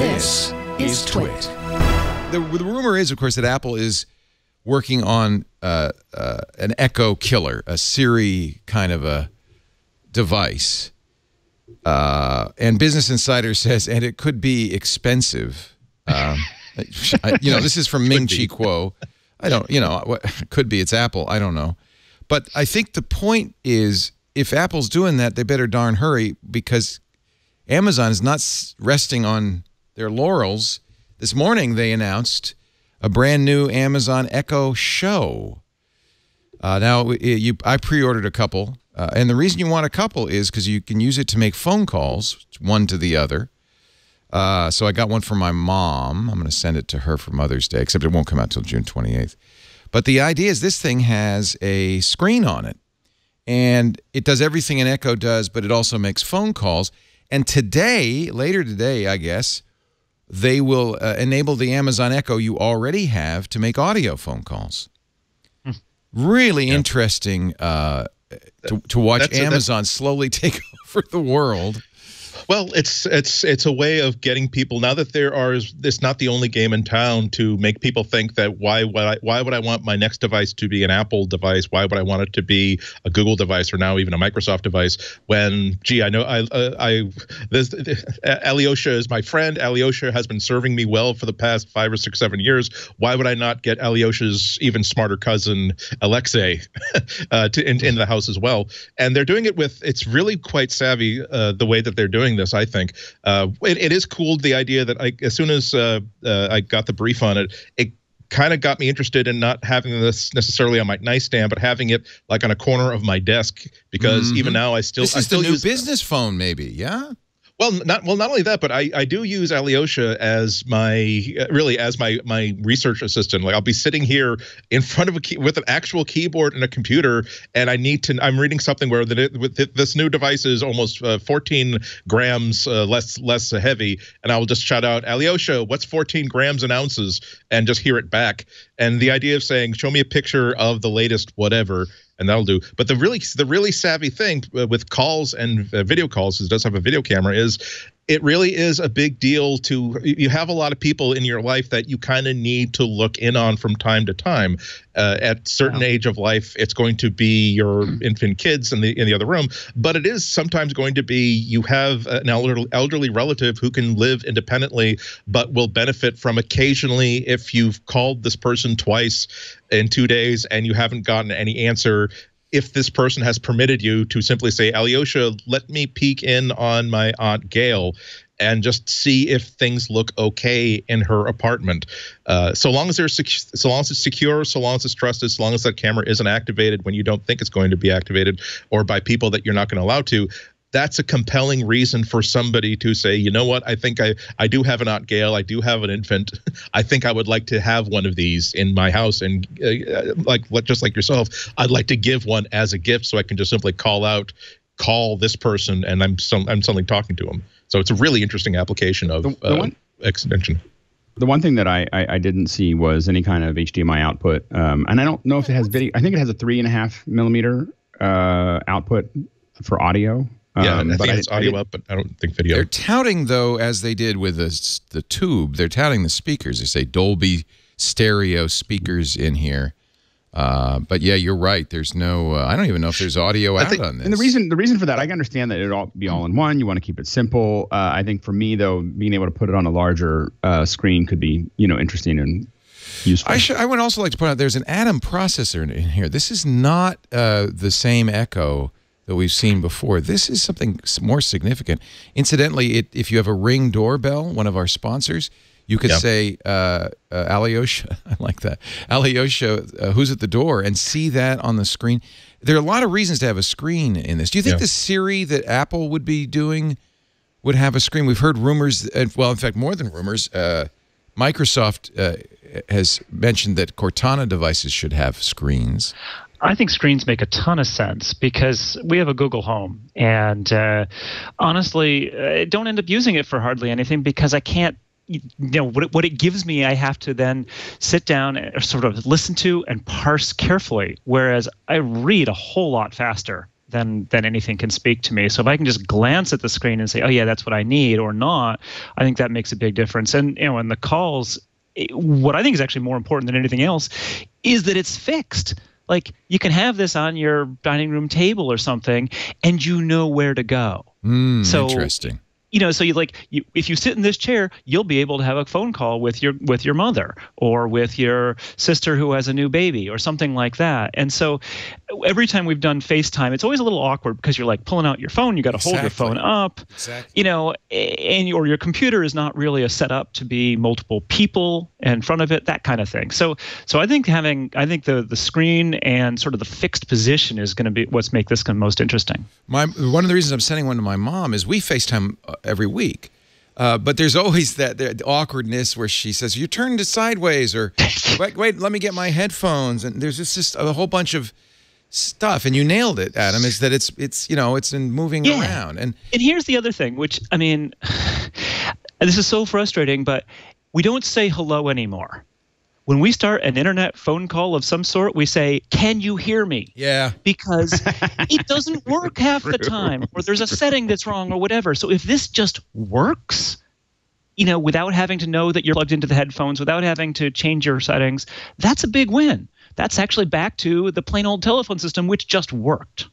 This is TWiT. The rumor is, of course, that Apple is working on an Echo killer, a Siri kind of a device. And Business Insider says, and it could be expensive. This is from Ming Chi Kuo. I don't, what could be. It's Apple. I don't know. But I think the point is, if Apple's doing that, they better darn hurry, because Amazon is not resting on their laurels. This morning, they announced a brand new Amazon Echo Show. I pre-ordered a couple, and the reason you want a couple is because you can use it to make phone calls, one to the other. So I got one for my mom. I'm going to send it to her for Mother's Day, except it won't come out till June 28th. But the idea is this thing has a screen on it, and it does everything an Echo does, but it also makes phone calls. And later today, I guess, they will enable the Amazon Echo you already have to make audio phone calls. Really interesting to watch Amazon slowly take over the world. Well, it's a way of getting people, now that it's not the only game in town, to make people think that why would I want my next device to be an Apple device? Why would I want it to be a Google device, or now even a Microsoft device? When, gee, I know Alyosha is my friend. Alyosha has been serving me well for the past 5 or 6, 7 years. Why would I not get Alyosha's even smarter cousin Alexei into the house as well? And they're doing it it's really quite savvy the way that they're doing this. I think it is cool, the idea that as soon as I got the brief on it, it kind of got me interested in not having this necessarily on my nightstand, but having it like on a corner of my desk, because even now I still use the new business phone, maybe. Yeah. Well, not only that, but I do use Alyosha as my research assistant. Like, I'll be sitting here in front of with an actual keyboard and a computer, and I'm reading something where this new device is almost 14 grams less heavy, and I will just shout out, Alyosha, what's 14 grams in ounces, and just hear it back. And the idea of saying, show me a picture of the latest whatever, and that'll do. But the really savvy thing with calls and video calls, because it does have a video camera, is it really is a big deal you have a lot of people in your life that you kind of need to look in on from time to time. At certain age of life, it's going to be your infant kids in the other room, but it is sometimes going to be you have an elderly relative who can live independently, but will benefit from occasionally, if you've called this person twice in 2 days and you haven't gotten any answer, if this person has permitted you to simply say, Alyosha, let me peek in on my Aunt Gail and just see if things look okay in her apartment. So long as it's secure, so long as it's trusted, so long as that camera isn't activated when you don't think it's going to be activated, or by people that you're not going to allow to, that's a compelling reason for somebody to say, you know what, I think I do have an Aunt Gail, I do have an infant, I think I would like to have one of these in my house, and just like yourself, I'd like to give one as a gift, so I can just simply call this person, and I'm suddenly talking to them. So it's a really interesting application of extension. The one thing that I didn't see was any kind of HDMI output, and I don't know if it has video. I think it has a 3.5 millimeter output for audio. Yeah, I think it's audio up, but I don't think video. They're touting, though, as they did with the tube, they're touting the speakers. They say Dolby stereo speakers in here. But yeah, you're right. There's no. I don't even know if there's audio out on this. And the reason for that, I can understand that it'll be all in one. You want to keep it simple. I think for me, though, being able to put it on a larger screen could be, interesting and useful. I would also like to point out there's an Atom processor in here. This is not the same Echo that we've seen before. This is something more significant. Incidentally, if you have a Ring doorbell, one of our sponsors, you could say, Alyosha, I like that, Alyosha, who's at the door, and see that on the screen. There are a lot of reasons to have a screen in this. Do you think the Siri that Apple would be doing would have a screen? We've heard rumors, well, in fact, more than rumors, Microsoft has mentioned that Cortana devices should have screens. I think screens make a ton of sense because we have a Google Home, and honestly, I don't end up using it for hardly anything because I can't, what it gives me, I have to then sit down and sort of listen to and parse carefully, whereas I read a whole lot faster than anything can speak to me. So if I can just glance at the screen and say, oh yeah, that's what I need, or not, I think that makes a big difference. And in the calls, what I think is actually more important than anything else is that it's fixed. Like, you can have this on your dining room table or something, and you know where to go. So interesting. So if you sit in this chair, you'll be able to have a phone call with your mother or with your sister who has a new baby or something like that. And so every time we've done FaceTime, it's always a little awkward because you're like pulling out your phone, you got to hold your phone up, and or your computer is not really a setup to be multiple people in front of it, that kind of thing. So I think the screen and sort of the fixed position is going to be what's make this most interesting. One of the reasons I'm sending one to my mom is we FaceTime every week. But there's always the awkwardness where she says, you turned it sideways, or wait, let me get my headphones. And there's just a whole bunch of stuff. And you nailed it, Adam, is that it's in moving around. And here's the other thing, which, I mean, this is so frustrating, but we don't say hello anymore. When we start an internet phone call of some sort, we say, can you hear me? Yeah. Because it doesn't work half the time, or there's a setting that's wrong or whatever. So if this just works, without having to know that you're plugged into the headphones, without having to change your settings, that's a big win. That's actually back to the plain old telephone system, which just worked.